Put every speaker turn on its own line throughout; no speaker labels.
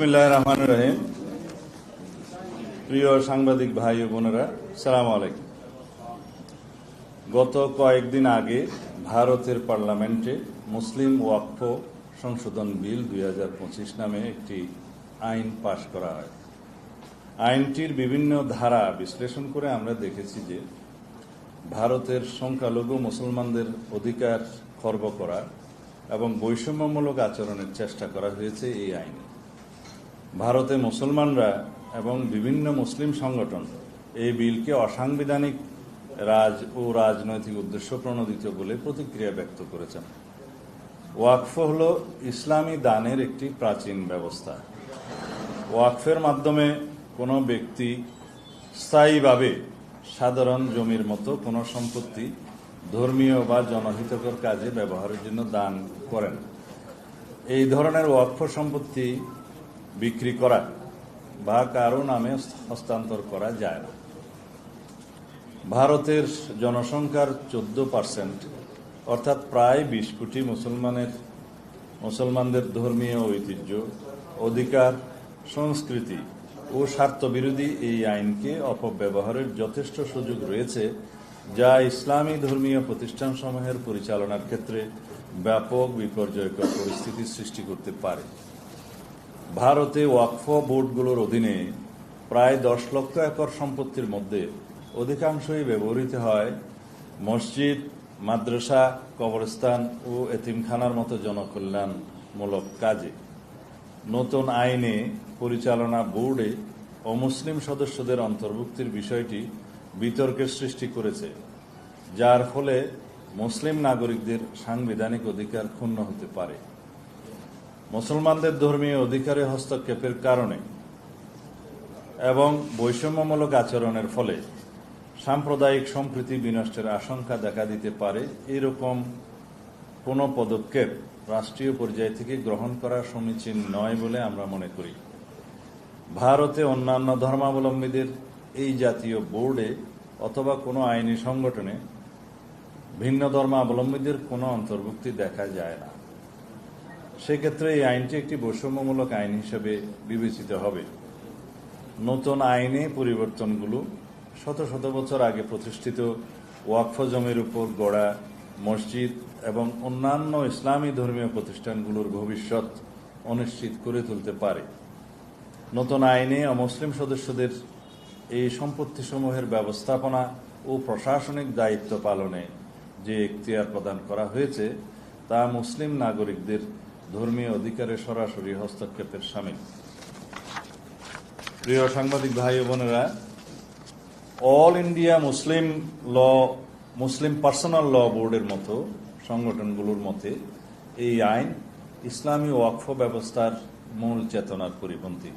বিসমিল্লাহির রহমানির রহিম। প্রিয় সাংবাদিক ভাই ও বোনেরা, আসসালামু আলাইকুম। গত কয়েকদিন আগে ভারতের পার্লামেন্টে মুসলিম ওয়াকফ সংশোধন বিল 2025 নামে একটি আইন পাশ করা হয়। আইনটির বিভিন্ন ধারা বিশ্লেষণ করে আমরা দেখেছি যে ভারতের সংখ্যালঘু মুসলমানদের অধিকার খর্ব করা এবং বৈষম্যমূলক আচরণের চেষ্টা করা হয়েছে এই আইনে। ভারতে মুসলমানরা এবং বিভিন্ন মুসলিম সংগঠন এই বিলকে অসাংবিধানিক রাজনৈতিক উদ্দেশ্য প্রণোদিত বলে প্রতিক্রিয়া ব্যক্ত করেছেন। ওয়াকফ হল ইসলামী দানের একটি প্রাচীন ব্যবস্থা। ওয়াকফের মাধ্যমে কোনো ব্যক্তি স্থায়ীভাবে সাধারণ জমির মতো কোনো সম্পত্তি ধর্মীয় বা জনহিতকর কাজে ব্যবহারের জন্য দান করেন। এই ধরনের ওয়াকফ সম্পত্তি বিক্রি করা বা কারো নামে হস্তান্তর করা যায় না। ভারতের জনসংখ্যার 14%, অর্থাৎ প্রায় 20 কোটি মুসলমানদের ধর্মীয় ঐতিহ্য, অধিকার, সংস্কৃতি ও স্বার্থবিরোধী এই আইনকে অপব্যবহারের যথেষ্ট সুযোগ রয়েছে, যা ইসলামী ধর্মীয় প্রতিষ্ঠানসমূহের পরিচালনার ক্ষেত্রে ব্যাপক বিপর্যয়কর পরিস্থিতি সৃষ্টি করতে পারে। ভারতে ওয়াকফ বোর্ডগুলোর অধীনে প্রায় 10 লক্ষ একর সম্পত্তির মধ্যে অধিকাংশই ব্যবহৃত হয় মসজিদ, মাদ্রাসা, কবরস্থান ও এতিমখানার মতো জনকল্যাণমূলক কাজে। নতুন আইনে পরিচালনা বোর্ডে অমুসলিম সদস্যদের অন্তর্ভুক্তির বিষয়টি বিতর্কের সৃষ্টি করেছে, যার ফলে মুসলিম নাগরিকদের সাংবিধানিক অধিকার ক্ষুণ্ণ হতে পারে। মুসলমানদের ধর্মীয় অধিকারে হস্তক্ষেপের কারণে এবং বৈষম্যমূলক আচরণের ফলে সাম্প্রদায়িক সম্প্রীতি বিনষ্টের আশঙ্কা দেখা দিতে পারে। এরকম কোনো পদক্ষেপ রাষ্ট্রীয় পর্যায় থেকে গ্রহণ করা সমীচীন নয় বলে আমরা মনে করি। ভারতে অন্যান্য ধর্মাবলম্বীদের এই জাতীয় বোর্ডে অথবা কোনো আইনি সংগঠনে ভিন্ন ধর্মাবলম্বীদের কোনো অন্তর্ভুক্তি দেখা যায় না। সেক্ষেত্রে এই আইনটি একটি বৈষম্যমূলক আইন হিসেবে বিবেচিত হবে। নতুন আইনে পরিবর্তনগুলো শত শত বছর আগে প্রতিষ্ঠিত ওয়াকফ জমির উপর গড়া মসজিদ এবং অন্যান্য ইসলামী ধর্মীয় প্রতিষ্ঠানগুলোর ভবিষ্যৎ অনিশ্চিত করে তুলতে পারে। নতুন আইনে অমুসলিম সদস্যদের এই সম্পত্তিসমূহের ব্যবস্থাপনা ও প্রশাসনিক দায়িত্ব পালনে যে এখতিয়ার প্রদান করা হয়েছে তা মুসলিম নাগরিকদের ধর্মীয় অধিকারে সরাসরি হস্তক্ষেপের শামিল। প্রিয় সাংবাদিক ভাই ও বোনেরা, অল ইন্ডিয়া মুসলিম পার্সোনাল ল বোর্ডের মতো সংগঠনগুলোর মতে এই আইন ইসলামী ওয়াকফ ব্যবস্থার মূল চেতনার পরিপন্থী।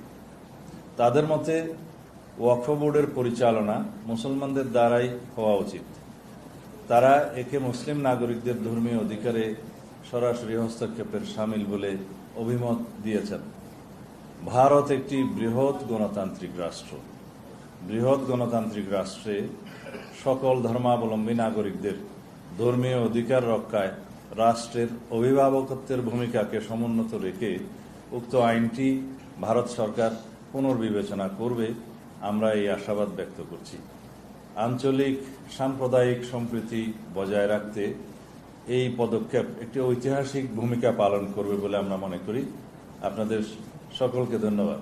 তাদের মতে ওয়াকফ বোর্ডের পরিচালনা মুসলমানদের দ্বারাই হওয়া উচিত। তারা একে মুসলিম নাগরিকদের ধর্মীয় অধিকারে সরাসরি হস্তক্ষেপের শামিল বলে অভিমত দিয়েছেন। ভারত একটি বৃহৎ গণতান্ত্রিক রাষ্ট্র। বৃহৎ গণতান্ত্রিক রাষ্ট্রে সকল ধর্মাবলম্বী নাগরিকদের ধর্মীয় অধিকার রক্ষায় রাষ্ট্রের অভিভাবকত্বের ভূমিকাকে সমুন্নত রেখে উক্ত আইনটি ভারত সরকার পুনর্বিবেচনা করবে, আমরা এই আশাবাদ ব্যক্ত করছি। আঞ্চলিক সাম্প্রদায়িক সম্প্রীতি বজায় রাখতে এই পদক্ষেপ একটি ঐতিহাসিক ভূমিকা পালন করবে বলে আমরা মনে করি। আপনাদের সকলকে ধন্যবাদ।